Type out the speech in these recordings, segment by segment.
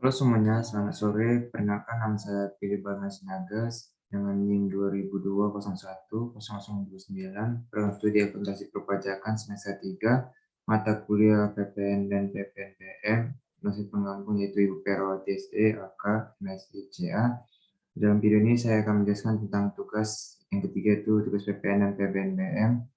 Halo semuanya, selamat sore. Perkenalkan nama saya Philip Barnas Nagas dengan NIM 2002010029, program studi akuntansi perpajakan semester 3, mata kuliah PPN dan PPNPM, dosen penggabung yaitu Ibu Perawati SE, AK, MSI, CA. Dalam video ini saya akan menjelaskan tentang tugas yang ketiga, itu tugas PPN dan PPNPM.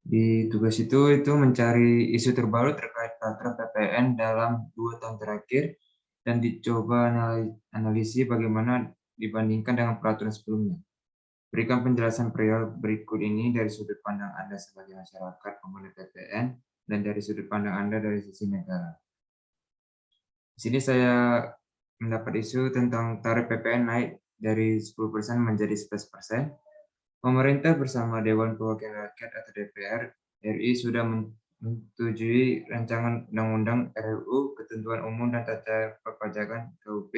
Di tugas itu mencari isu terbaru terkait peraturan PPN dalam 2 tahun terakhir dan dicoba analisis bagaimana dibandingkan dengan peraturan sebelumnya. Berikan penjelasan perihal berikut ini dari sudut pandang Anda sebagai masyarakat pengguna PPN dan dari sudut pandang Anda dari sisi negara. Di sini saya mendapat isu tentang tarif PPN naik dari 10% menjadi 11%. Pemerintah bersama Dewan Perwakilan Rakyat atau DPR RI sudah menyetujui rancangan Undang-Undang RUU Ketentuan Umum dan Tata Perpajakan KUP.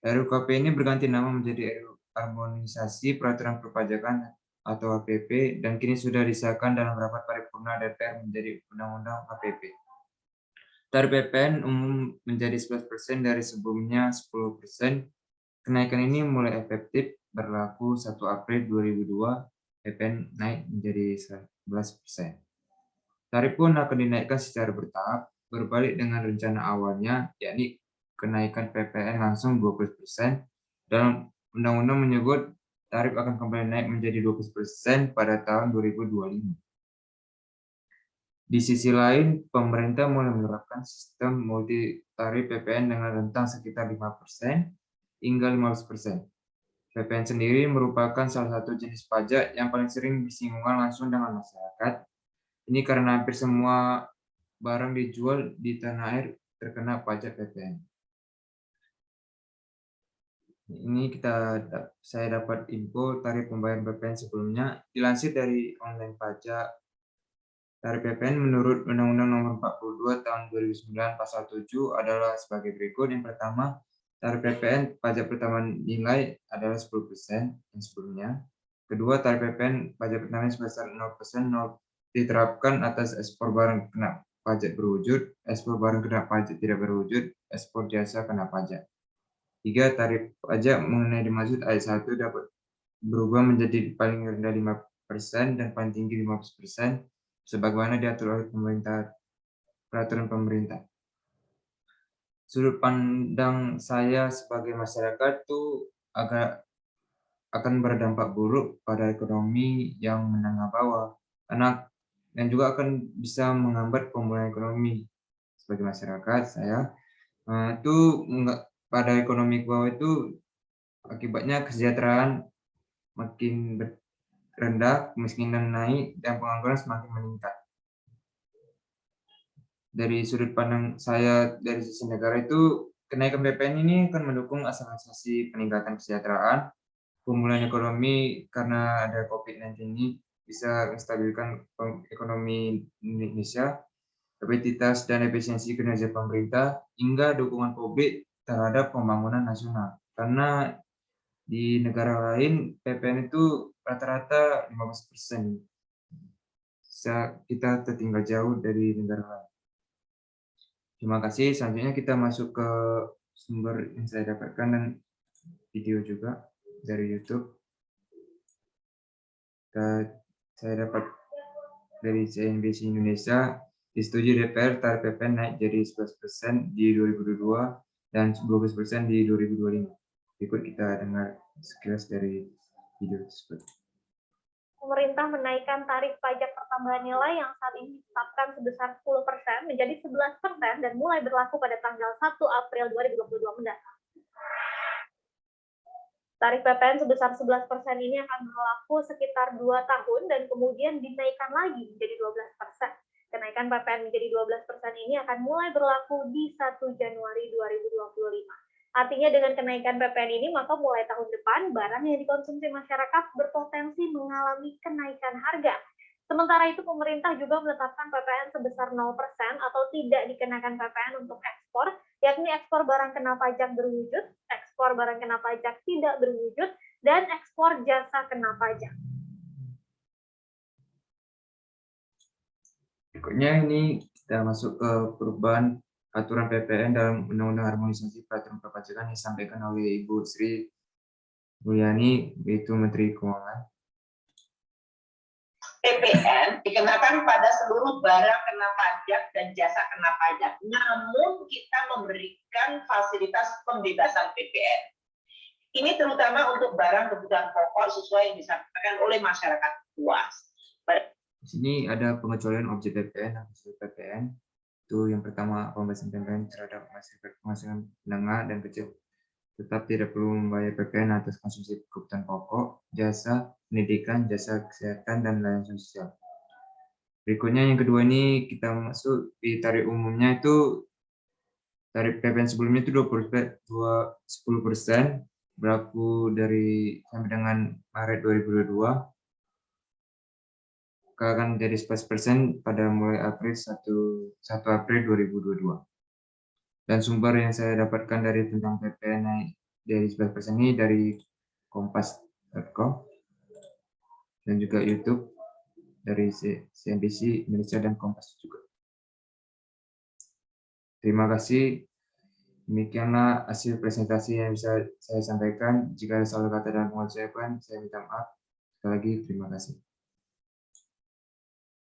RUKP ini berganti nama menjadi RUU Harmonisasi Peraturan Perpajakan atau HPP dan kini sudah disahkan dalam rapat paripurna DPR menjadi Undang-Undang HPP. Tarif PPN umum menjadi 11% dari sebelumnya 10%. Kenaikan ini mulai efektif berlaku 1 April 2002, PPN naik menjadi 11%. Tarif pun akan dinaikkan secara bertahap, berbalik dengan rencana awalnya, yakni kenaikan PPN langsung 20%. Dalam undang-undang menyebut tarif akan kembali naik menjadi 20% pada tahun 2025. Di sisi lain, pemerintah mulai menerapkan sistem multi tarif PPN dengan rentang sekitar 5% hingga 15%. PPN sendiri merupakan salah satu jenis pajak yang paling sering bersinggungan langsung dengan masyarakat. Ini karena hampir semua barang dijual di tanah air terkena pajak PPN. Ini saya dapat info tarif pembayaran PPN sebelumnya. Dilansir dari online pajak, tarif PPN menurut Undang-Undang Nomor 42 Tahun 2009 Pasal 7 adalah sebagai berikut. Yang pertama, tarif PPN pajak pertambahan nilai adalah 10% yang sebelumnya. Kedua, tarif PPN pajak pertambahan sebesar 0% diterapkan atas ekspor barang kena pajak berwujud, ekspor barang kena pajak tidak berwujud, ekspor jasa kena pajak. Tiga, tarif pajak mengenai dimaksud ayat 1 dapat berubah menjadi paling rendah 5% dan paling tinggi 15%, sebagaimana diatur oleh peraturan pemerintah. Sudut pandang saya sebagai masyarakat itu akan berdampak buruk pada ekonomi yang menengah bawah, dan juga akan bisa menghambat pemulihan ekonomi. Sebagai masyarakat saya itu pada ekonomi bawah itu akibatnya kesejahteraan makin rendah, kemiskinan naik, dan pengangguran semakin meningkat. Dari sudut pandang saya dari sisi negara itu, kenaikan PPN ini akan mendukung akselerasi peningkatan kesejahteraan, pemulihan ekonomi karena ada COVID-19 ini bisa menstabilkan ekonomi Indonesia, kapasitas dan efisiensi kinerja pemerintah, hingga dukungan publik terhadap pembangunan nasional. Karena di negara lain PPN itu rata-rata 15%. Kita tertinggal jauh dari negara lain. Terima kasih. Selanjutnya kita masuk ke sumber yang saya dapatkan dan video juga dari YouTube. Saya dapat dari CNBC Indonesia, disetujui DPR tarif PPN naik jadi 11% di 2022 dan 12% di 2025. Berikut kita dengar sekilas dari video tersebut. Pemerintah menaikkan tarif pajak pertambahan nilai yang saat ini ditetapkan sebesar 10% menjadi 11% dan mulai berlaku pada tanggal 1 April 2022 mendatang. Tarif PPN sebesar 11% ini akan berlaku sekitar 2 tahun dan kemudian dinaikkan lagi menjadi 12%. Kenaikan PPN menjadi 12% ini akan mulai berlaku di 1 Januari 2025. Artinya dengan kenaikan PPN ini, maka mulai tahun depan, barang yang dikonsumsi masyarakat berpotensi mengalami kenaikan harga. Sementara itu, pemerintah juga menetapkan PPN sebesar 0% atau tidak dikenakan PPN untuk ekspor, yakni ekspor barang kena pajak berwujud, ekspor barang kena pajak tidak berwujud, dan ekspor jasa kena pajak. Berikutnya ini kita masuk ke perubahan aturan PPN dalam Undang-Undang Harmonisasi Peraturan Perpajakan yang disampaikan oleh Ibu Sri Mulyani, yaitu Menteri Keuangan. PPN dikenakan pada seluruh barang kena pajak dan jasa kena pajak, namun kita memberikan fasilitas pembebasan PPN. Ini terutama untuk barang kebutuhan pokok sesuai yang disampaikan oleh masyarakat luas. Di sini ada pengecualian objek PPN dan hasil PPN. Itu yang pertama, pembebasan PPN terhadap penghasilan menengah dan kecil tetap tidak perlu membayar PPN atas konsumsi kebutuhan pokok, jasa pendidikan, jasa kesehatan, dan layanan sosial. Berikutnya yang kedua ini kita masuk di tarif umumnya itu tarif PPN sebelumnya itu 10% berlaku dari sampai dengan Maret 2022. Akan menjadi 11% pada mulai 1 April 2022. Dan sumber yang saya dapatkan dari tentang PPN naik dari 11% ini dari kompas.com dan juga YouTube dari CNBC Indonesia dan Kompas juga. Terima kasih. Demikianlah hasil presentasi yang bisa saya sampaikan. Jika ada salah kata dan pengucapan, saya minta maaf. Sekali lagi, terima kasih.